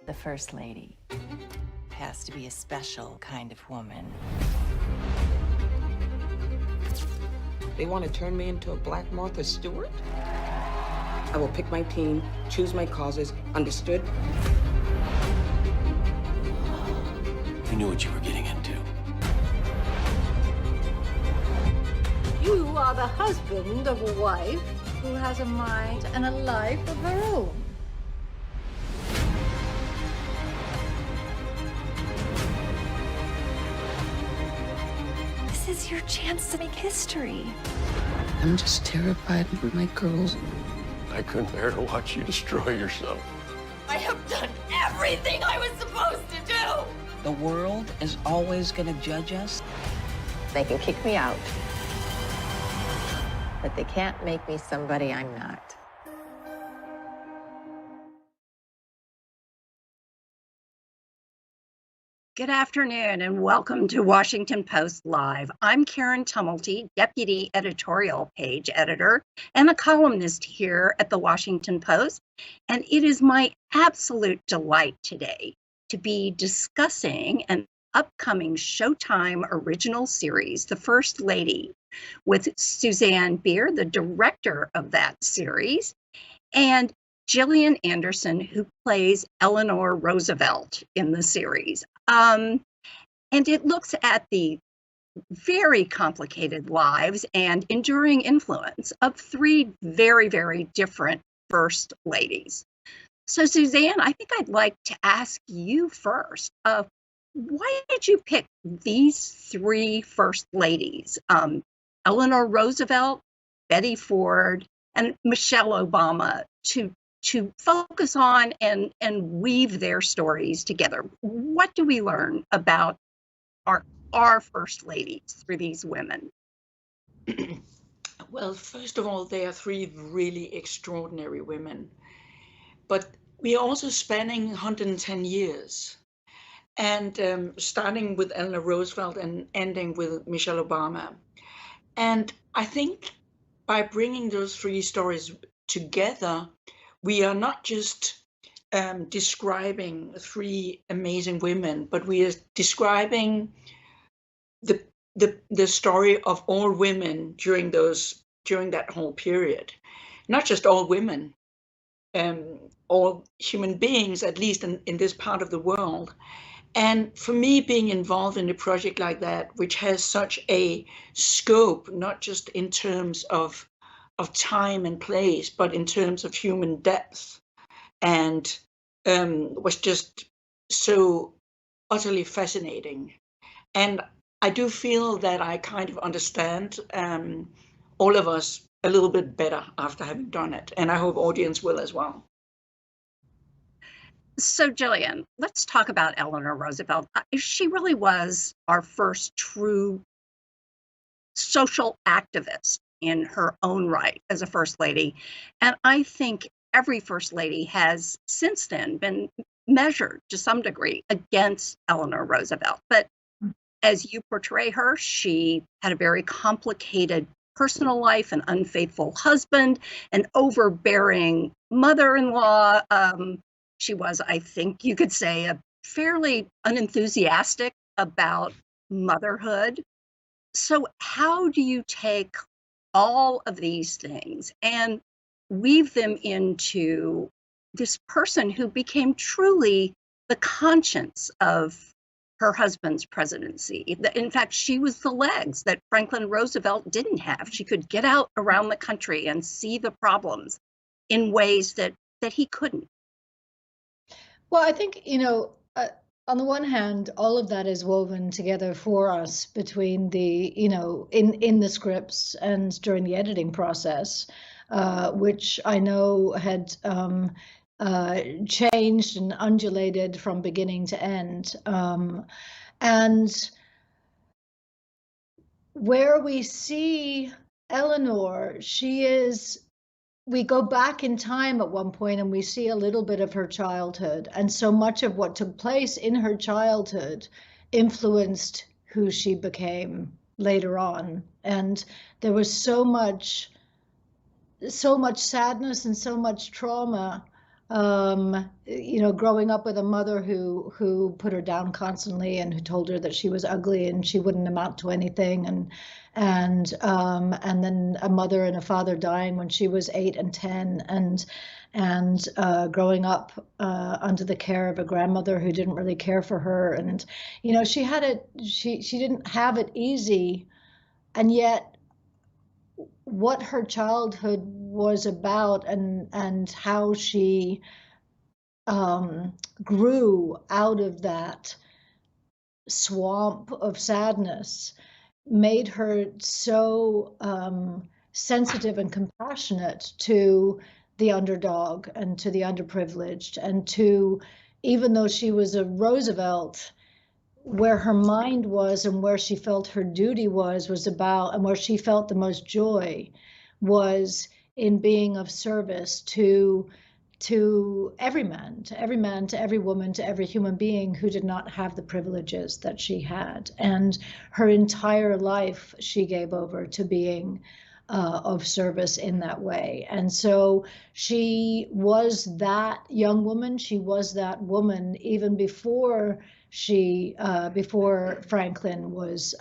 The First Lady has to be a special kind of woman. They want to turn me into a Black Martha Stewart? I will pick my team, choose my causes, understood? You knew what you were getting into. You are the husband of a wife who has a mind and a life of her own. This is your chance to make history. I'm just terrified of my girls. I couldn't bear to watch you destroy yourself. I have done everything I was supposed to do! The world is always going to judge us. They can kick me out, but they can't make me somebody I'm not. Good afternoon and welcome to Washington Post Live. I'm Karen Tumulty, Deputy Editorial Page Editor and a columnist here at the Washington Post. And it is my absolute delight today to be discussing an upcoming Showtime original series, The First Lady, with Suzanne Bier, the director of that series, and Gillian Anderson, who plays Eleanor Roosevelt in the series. And it looks at the very complicated lives and enduring influence of three very, very different first ladies. So, Suzanne, I think I'd like to ask you first, why did you pick these three first ladies, Eleanor Roosevelt, Betty Ford, and Michelle Obama, to focus on and weave their stories together? What do we learn about our first ladies through these women? Well, first of all, they are three really extraordinary women, but we are also spanning 110 years, and starting with Eleanor Roosevelt and ending with Michelle Obama. And I think by bringing those three stories together, we are not just describing three amazing women, but we are describing the story of all women during that whole period. Not just all women, all human beings, at least in this part of the world. And for me, being involved in a project like that, which has such a scope, not just in terms of time and place, but in terms of human depth, and was just so utterly fascinating. And I do feel that I kind of understand all of us a little bit better after having done it, and I hope audience will as well. So, Gillian, let's talk about Eleanor Roosevelt. She really was our first true social activist in her own right as a first lady. And I think every first lady has since then been measured to some degree against Eleanor Roosevelt. But as you portray her, she had a very complicated personal life, an unfaithful husband, an overbearing mother-in-law. She was, I think you could say, a fairly unenthusiastic about motherhood. So how do you take all of these things and weave them into this person who became truly the conscience of her husband's presidency? In fact, she was the legs that Franklin Roosevelt didn't have. She could get out around the country and see the problems in ways that he couldn't. Well, I think, on the one hand, all of that is woven together for us between the, in the scripts and during the editing process, which I know had changed and undulated from beginning to end. And where we see Eleanor, we go back in time at one point and we see a little bit of her childhood, and so much of what took place in her childhood influenced who she became later on. And there was so much sadness and so much trauma, growing up with a mother who put her down constantly and who told her that she was ugly and she wouldn't amount to anything, and then a mother and a father dying when she was 8 and 10, and growing up under the care of a grandmother who didn't really care for her. And she didn't have it easy, and yet what her childhood was about, and how she grew out of that swamp of sadness made her so sensitive and compassionate to the underdog and to the underprivileged, and to, even though she was a Roosevelt, where her mind was and where she felt her duty was about, and where she felt the most joy was in being of service to every man, to every woman, to every human being who did not have the privileges that she had. And her entire life she gave over to being of service in that way. And so she was that young woman. She was that woman even before before Franklin was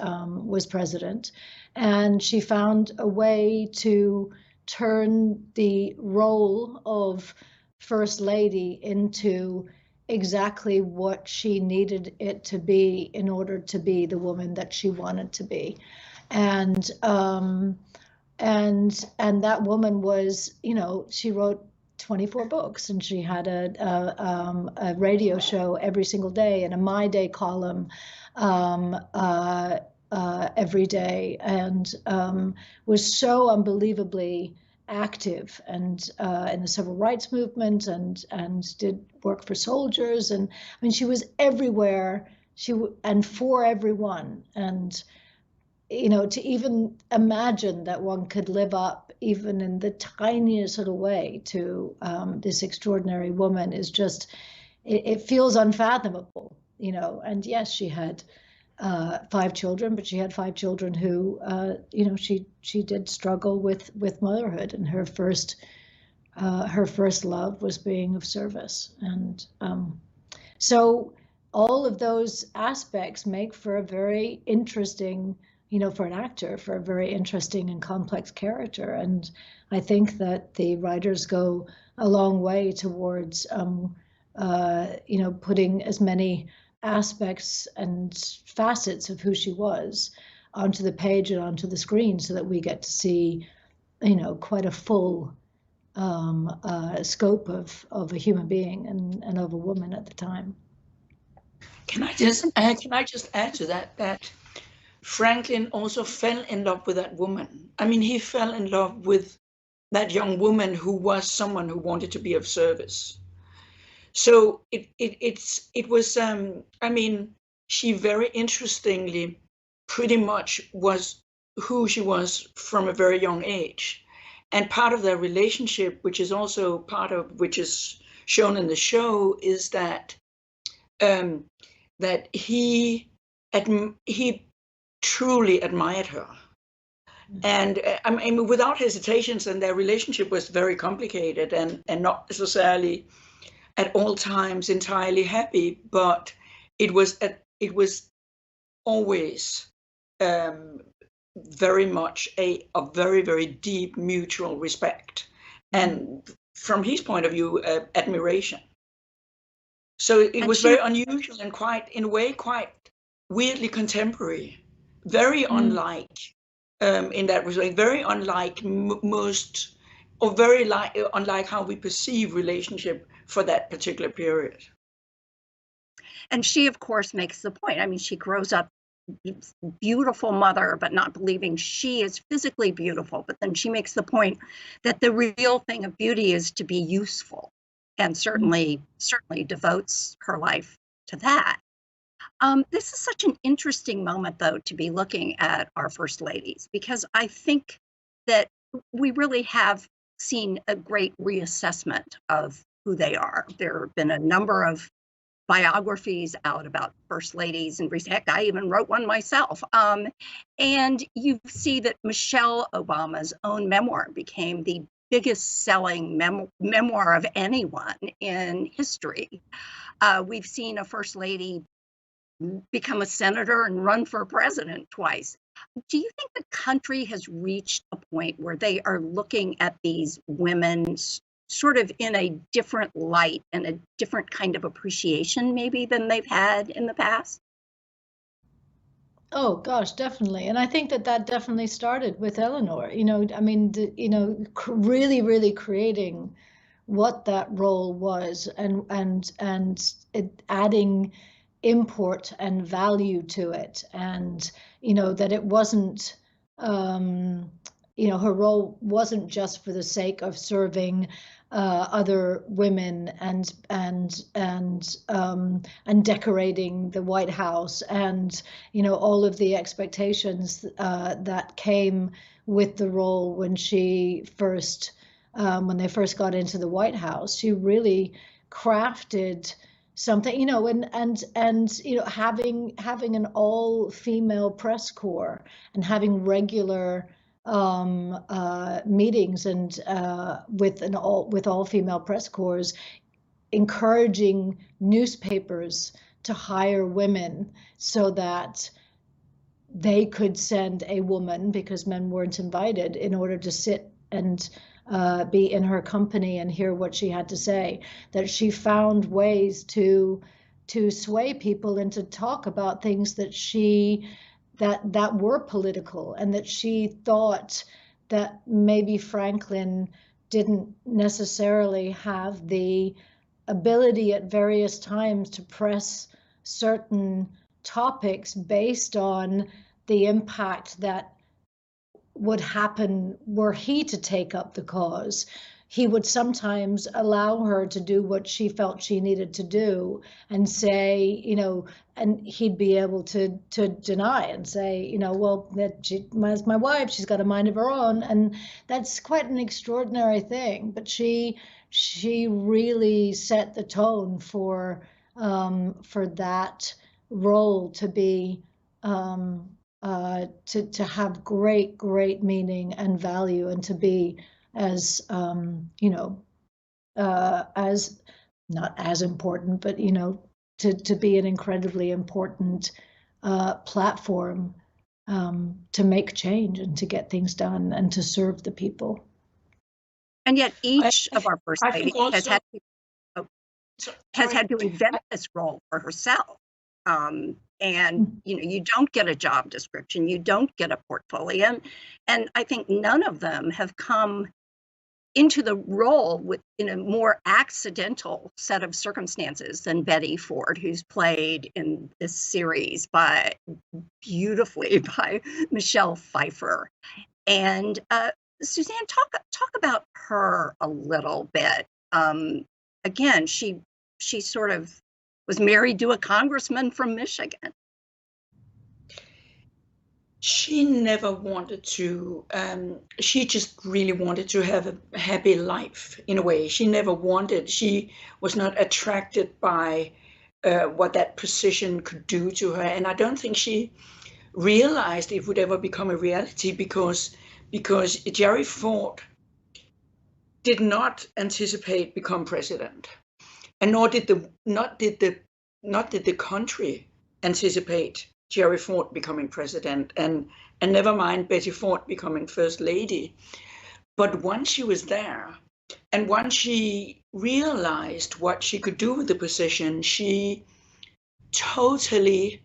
president, and she found a way to turn the role of First Lady into exactly what she needed it to be in order to be the woman that she wanted to be. And that woman was, she wrote 24 books, and she had a radio show every single day and a My Day column every day, and was so unbelievably active, and in the civil rights movement, and did work for soldiers. And I mean, she was everywhere, and for everyone. And to even imagine that one could live up, even in the tiniest little way, to this extraordinary woman is just, it feels unfathomable, And yes, she had 5 children, but she had 5 children who, she did struggle with motherhood, and her first love was being of service. And so all of those aspects make for a very interesting, for an actor, for a very interesting and complex character. And I think that the writers go a long way towards, putting as many aspects and facets of who she was onto the page and onto the screen, so that we get to see, quite a full scope of a human being and of a woman at the time. Can I just add to that Franklin also fell in love with that woman. I mean, he fell in love with that young woman who was someone who wanted to be of service. So it was, I mean, she very interestingly pretty much was who she was from a very young age. And part of their relationship, which is also which is shown in the show, is that that he truly admired her. And I mean, without hesitations, and their relationship was very complicated and not necessarily at all times entirely happy, but it was always very much a very, very deep mutual respect, and from his point of view, admiration. So it was very unusual and in a way, quite weirdly contemporary, very unlike, in that respect, very unlike most, or very unlike how we perceive relationship for that particular period. And she, of course, makes the point. I mean, she grows up beautiful mother, but not believing she is physically beautiful. But then she makes the point that the real thing of beauty is to be useful, and certainly devotes her life to that. This is such an interesting moment, though, to be looking at our first ladies, because I think that we really have seen a great reassessment of who they are. There have been a number of biographies out about first ladies, and heck, I even wrote one myself. And you see that Michelle Obama's own memoir became the biggest selling memoir of anyone in history. We've seen a first lady become a senator and run for president twice. Do you think the country has reached a point where they are looking at these women sort of in a different light and a different kind of appreciation maybe than they've had in the past? Oh gosh, definitely. And I think that definitely started with Eleanor, I mean, really, really creating what that role was, and adding import and value to it, and that it wasn't her role wasn't just for the sake of serving other women and decorating the White House, and all of the expectations that came with the role when she first when they first got into the White House. She really crafted something, and having an all-female press corps, and having regular meetings, and with all-female press corps, encouraging newspapers to hire women so that they could send a woman, because men weren't invited, in order to sit and be in her company and hear what she had to say. That she found ways to sway people and to talk about things that were political, and that she thought that maybe Franklin didn't necessarily have the ability at various times to press certain topics based on the impact that would happen were he to take up the cause. He would sometimes allow her to do what she felt she needed to do, and say, and he'd be able to deny and say, well, that she's my wife, she's got a mind of her own. And that's quite an extraordinary thing. But she really set the tone for that role to be to have great meaning and value, and to be as as not as important, but to be an incredibly important platform to make change and to get things done and to serve the people. And yet each of our first I ladies think also, has had to invent this role for herself. And you don't get a job description, you don't get a portfolio, and I think none of them have come into the role in a more accidental set of circumstances than Betty Ford, who's played in this series beautifully by Michelle Pfeiffer. And Suzanne, talk about her a little bit. Again, she sort of was married to a congressman from Michigan. She never wanted to, she just really wanted to have a happy life, in a way. She was not attracted by what that position could do to her. And I don't think she realized it would ever become a reality, because Jerry Ford did not anticipate become president. And nor did the country anticipate Jerry Ford becoming president, and never mind Betty Ford becoming first lady. But once she was there, and once she realized what she could do with the position, she totally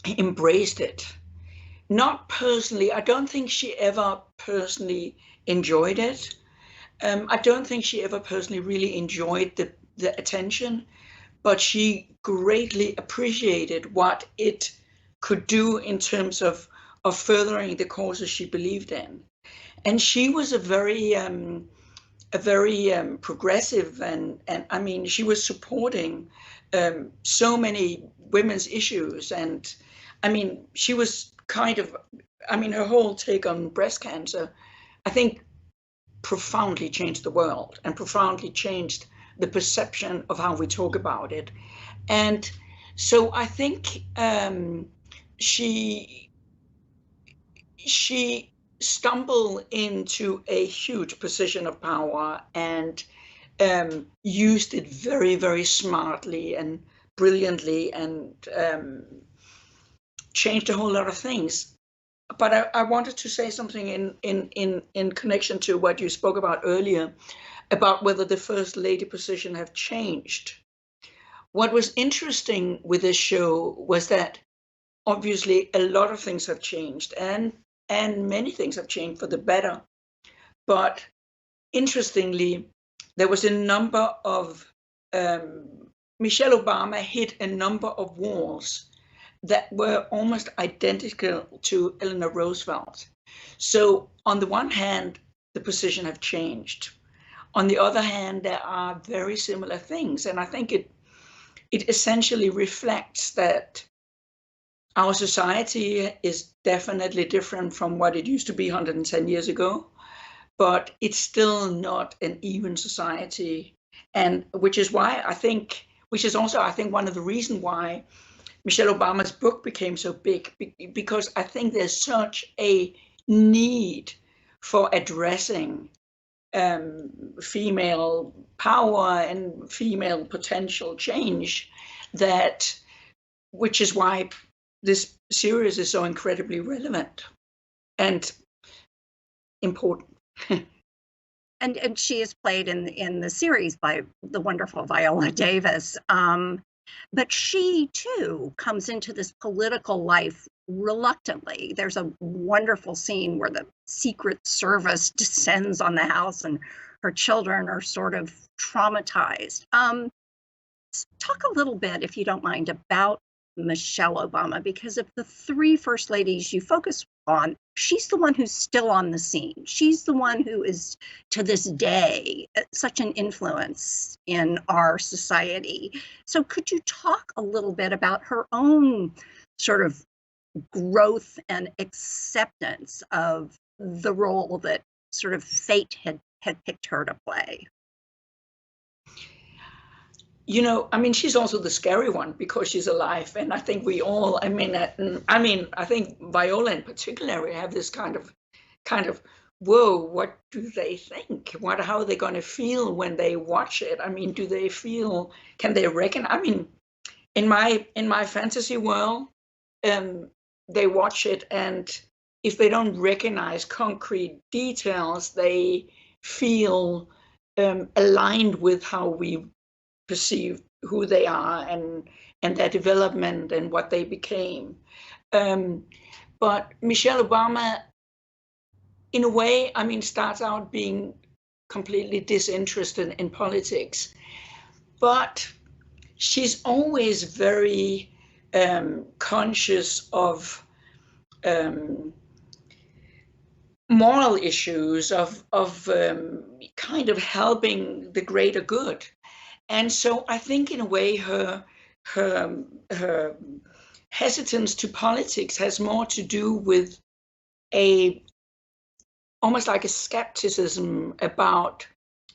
embraced it. Not personally, I don't think she ever personally enjoyed it. I don't think she ever personally really enjoyed the attention, but she greatly appreciated what it could do in terms of furthering the causes she believed in. And she was a very progressive, and I mean, she was supporting so many women's issues. And I mean, she was her whole take on breast cancer, I think, profoundly changed the world and profoundly changed the perception of how we talk about it. And so I think she stumbled into a huge position of power and used it very, very smartly and brilliantly, and changed a whole lot of things. But I wanted to say something in connection to what you spoke about earlier, about whether the First Lady position have changed. What was interesting with this show was that obviously a lot of things have changed, and many things have changed for the better. But interestingly, there was a number of, Michelle Obama hit a number of walls that were almost identical to Eleanor Roosevelt. So on the one hand, the position have changed. On the other hand, there are very similar things. And I think it essentially reflects that our society is definitely different from what it used to be 110 years ago, but it's still not an even society. And which is also, I think, one of the reasons why Michelle Obama's book became so big, because I think there's such a need for addressing female power and female potential change, which is why this series is so incredibly relevant and important. And she is played in the series by the wonderful Viola Davis. But she too comes into this political life reluctantly. There's a wonderful scene where the Secret Service descends on the house and her children are sort of traumatized. Talk a little bit, if you don't mind, about Michelle Obama, because of the three first ladies you focus on, she's the one who's still on the scene. She's the one who is, to this day, such an influence in our society. So could you talk a little bit about her own sort of growth and acceptance of the role that sort of fate had picked her to play? You know, I mean, she's also the scary one because she's alive. And I think we all, I think Viola in particular have this kind of, whoa, what do they think? How are they going to feel when they watch it? I mean, do they feel, can they reckon? I mean, in my fantasy world, they watch it, and if they don't recognize concrete details, they feel aligned with how we perceive who they are and their development and what they became. But Michelle Obama, in a way, I mean, starts out being completely disinterested in politics, but she's always very conscious of moral issues, of kind of helping the greater good. And so I think in a way her hesitance to politics has more to do with almost like a skepticism about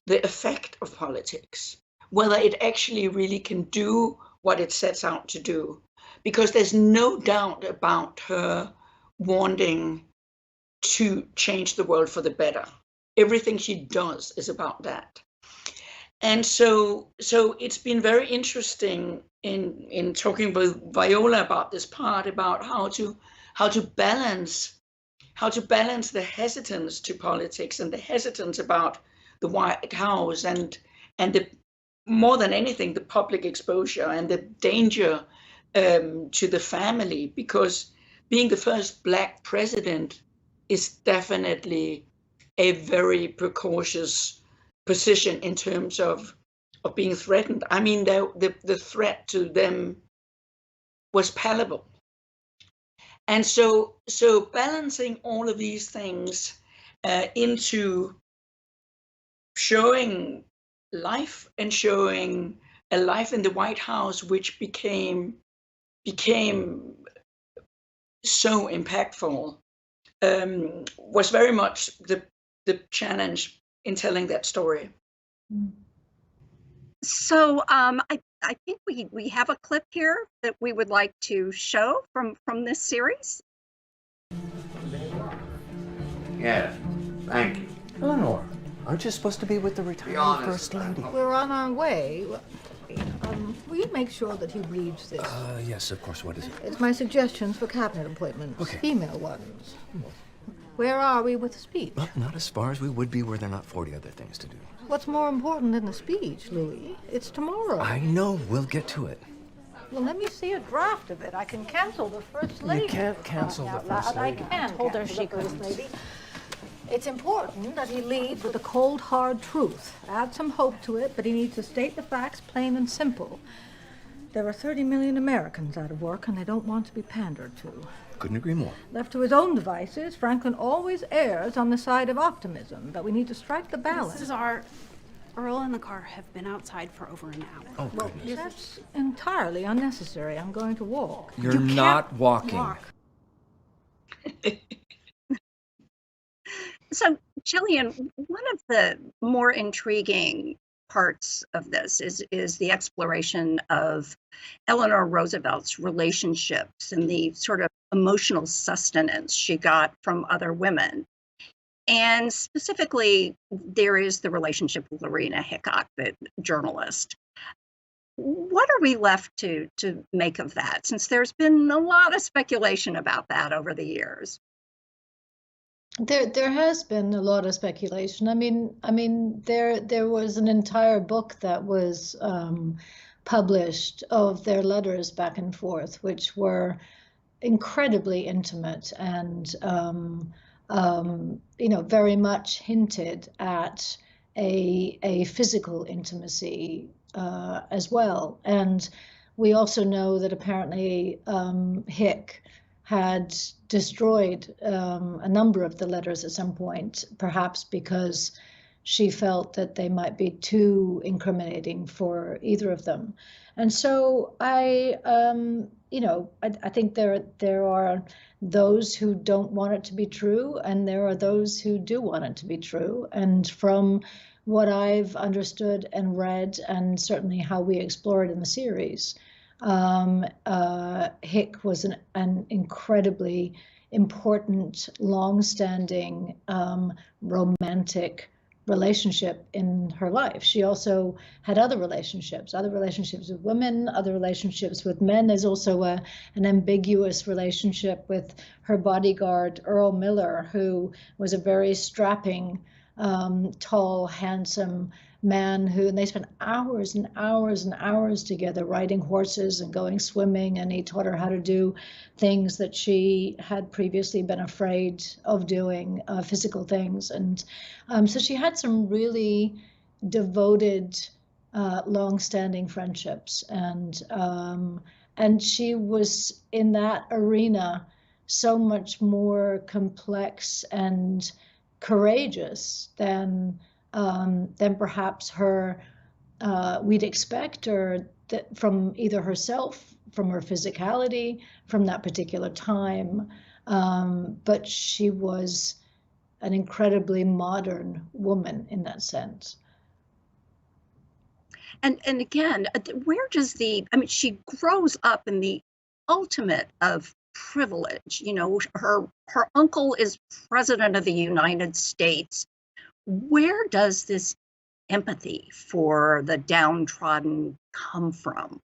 the effect of politics, whether it actually really can do what it sets out to do. Because there's no doubt about her wanting to change the world for the better. Everything she does is about that. And so it's been very interesting in talking with Viola about this part, about how to balance the hesitance to politics and the hesitance about the White House and the, more than anything, the public exposure and the danger to the family, because being the first Black president is definitely a very precautious position in terms of being threatened. I mean, the threat to them was palpable. And so balancing all of these things into showing life and showing a life in the White House, which became so impactful, was very much the challenge in telling that story. So I think we have a clip here that we would like to show from this series. Yes, thank you. Eleanor, aren't you supposed to be with the retiring First Lady? We're on our way. Will you make sure that he reads this? Yes, of course. What is it? It's my suggestions for cabinet appointments. Okay. Female ones. Where are we with the speech? Well, not as far as we would be were there not 40 other things to do. What's more important than the speech, Louis? It's tomorrow. I know. We'll get to it. Well, let me see a draft of it. I can cancel the First Lady. You can't cancel the First Lady. I can told her she couldn't. Lady. It's important that he lead with a cold, hard truth. Add some hope to it, but he needs to state the facts plain and simple. There are 30 million Americans out of work, and they don't want to be pandered to. Couldn't agree more. Left to his own devices, Franklin always errs on the side of optimism, but we need to strike the balance. This is our... Earl and the car have been outside for over an hour. Oh, goodness. That's entirely unnecessary. I'm going to walk. You're not walking. Walk. So, Jillian, one of the more intriguing parts of this is the exploration of Eleanor Roosevelt's relationships and the sort of emotional sustenance she got from other women. And specifically, there is the relationship with Lorena Hickok, the journalist. What are we left to make of that, since there's been a lot of speculation about that over the years? There has been a lot of speculation. I mean, there was an entire book that was published of their letters back and forth, which were incredibly intimate and very much hinted at a physical intimacy as well. And we also know that apparently Hick had destroyed a number of the letters at some point, perhaps because she felt that they might be too incriminating for either of them. And so I think there are those who don't want it to be true, and there are those who do want it to be true. And from what I've understood and read, and certainly how we explore it in the series, Hick was an incredibly important, long-standing, romantic relationship in her life. She also had other relationships with women, other relationships with men. There's also an ambiguous relationship with her bodyguard, Earl Miller, who was a very strapping, tall, handsome man and they spent hours and hours and hours together riding horses and going swimming, and he taught her how to do things that she had previously been afraid of doing, physical things. And so she had some really devoted, long-standing friendships, and she was in that arena so much more complex and courageous than perhaps we'd expect, or from either herself, from her physicality, from that particular time. But she was an incredibly modern woman in that sense. And again, where does she grows up in the ultimate of privilege. Her uncle is president of the United States. Where does this empathy for the downtrodden come from?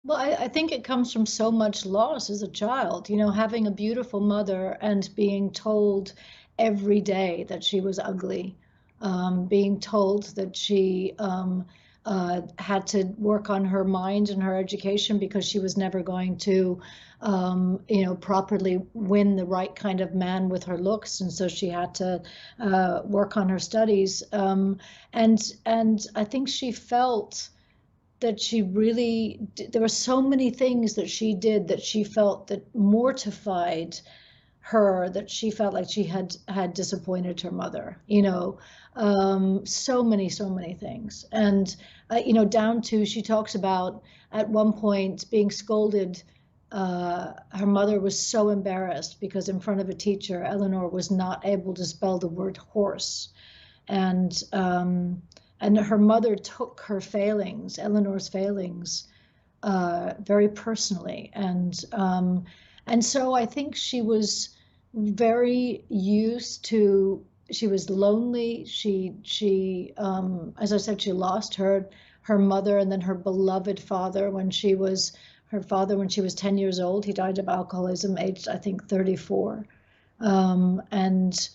Well, I think it comes from so much loss as a child, having a beautiful mother and being told every day that she was ugly, being told that she had to work on her mind and her education because she was never going to, properly win the right kind of man with her looks. And so she had to work on her studies. And I think she felt that she really, there were so many things that she did that she felt that mortified her, that she felt like she had disappointed her mother, so many things. And, down to, she talks about at one point being scolded. Her mother was so embarrassed because in front of a teacher, Eleanor was not able to spell the word horse. And and her mother took her failings, Eleanor's failings, very personally, and so I think she was very used to. She was lonely. She as I said, she lost her mother and then her beloved father when she was 10 years old. He died of alcoholism, aged I think 34, and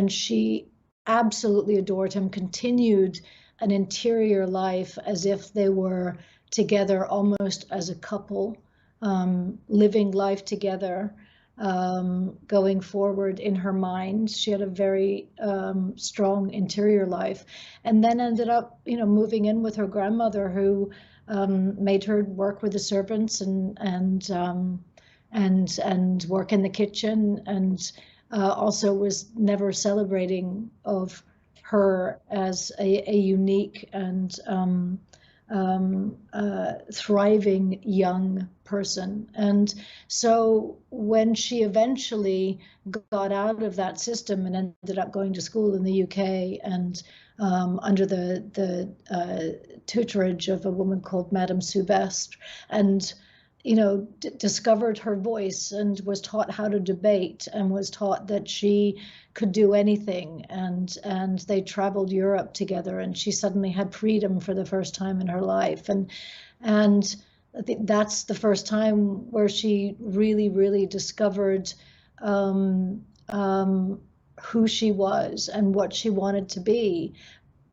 she absolutely adored him. Continued an interior life as if they were together, almost as a couple, living life together. Going forward in her mind, she had a very strong interior life, and then ended up, moving in with her grandmother, who made her work with the servants and work in the kitchen, and also was never celebrating of her as a unique and thriving young person. And so when she eventually got out of that system and ended up going to school in the UK, and under the tutorage of a woman called Madame Soubestre, and discovered her voice and was taught how to debate, and was taught that she could do anything, and they traveled Europe together, and she suddenly had freedom for the first time in her life, and I think that's the first time where she really discovered who she was and what she wanted to be.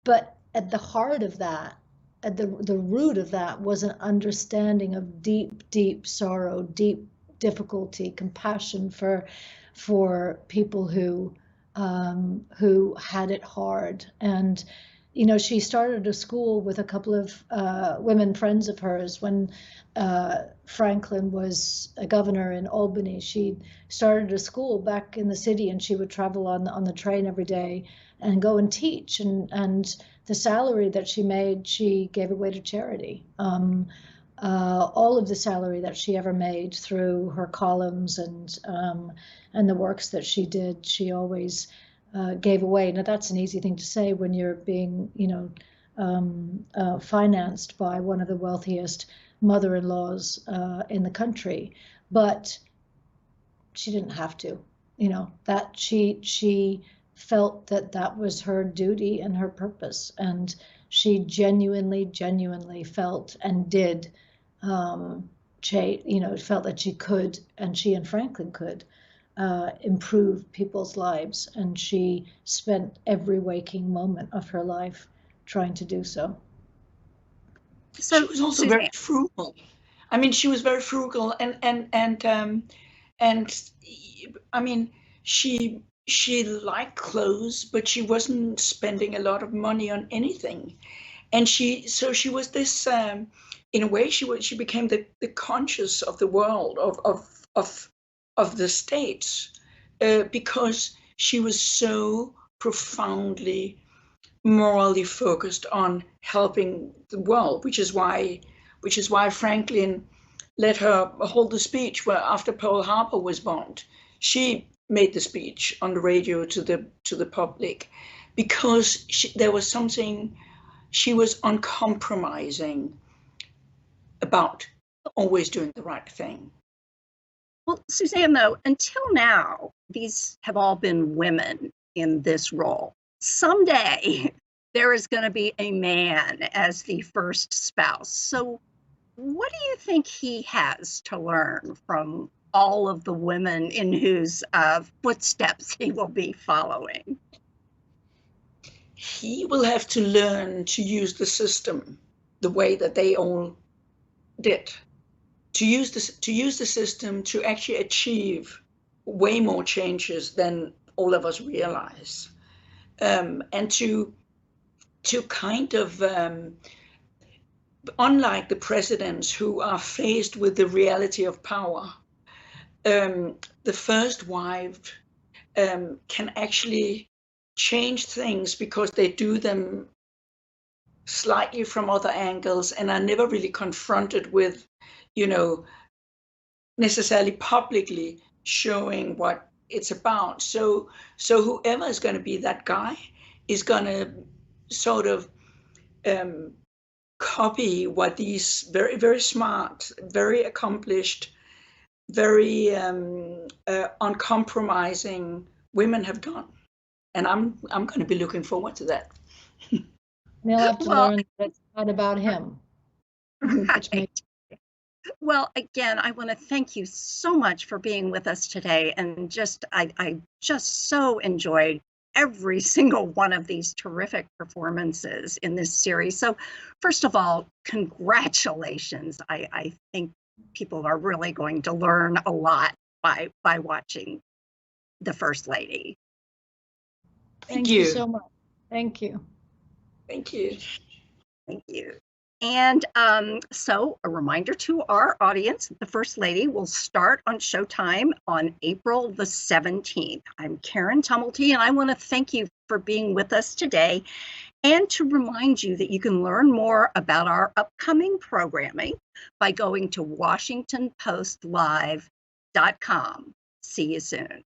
But at the heart of that, at the root of that, was an understanding of deep sorrow, deep difficulty, compassion for people who had it hard. And she started a school with a couple of women friends of hers when Franklin was a governor in Albany. She started a school back in the city, and she would travel on the train every day and go and teach. And the salary that she made, she gave away to charity. All of the salary that she ever made through her columns and the works that she did, she always gave away. Now that's an easy thing to say when you're being, financed by one of the wealthiest mother-in-laws in the country, but she didn't have to. That she felt that was her duty and her purpose, and she genuinely felt and did felt that she could, and she and Franklin could improve people's lives, and she spent every waking moment of her life trying to do so. So she was also very frugal. I mean, she was very frugal, and I mean, she liked clothes, but she wasn't spending a lot of money on anything. And she was this, in a way, she became the conscious of the world, of the States, because she was so profoundly morally focused on helping the world, which is why Franklin let her hold the speech where after Pearl Harbor was bombed. She made the speech on the radio to the public, because there was something she was uncompromising about, always doing the right thing. Well, Suzanne, though, until now, these have all been women in this role. Someday, there is going to be a man as the first spouse. So what do you think he has to learn from all of the women in whose footsteps he will be following? He will have to learn to use the system the way that they all did. To use the system to actually achieve way more changes than all of us realize, and to kind of, unlike the presidents who are faced with the reality of power, the first wife can actually change things because they do them slightly from other angles and are never really confronted with, necessarily publicly showing what it's about. So whoever is going to be that guy is going to sort of copy what these very, very smart, very accomplished, very uncompromising women have done. And I'm going to be looking forward to that. They'll have to learn that it's not about him. Right. Well, again, I want to thank you so much for being with us today. And I just so enjoyed every single one of these terrific performances in this series. So first of all, congratulations. I think people are really going to learn a lot by watching The First Lady. Thank you so much. Thank you. Thank you. Thank you. And so a reminder to our audience, The First Lady will start on Showtime on April the 17th. I'm Karen Tumulty, and I want to thank you for being with us today and to remind you that you can learn more about our upcoming programming by going to WashingtonPostLive.com. See you soon.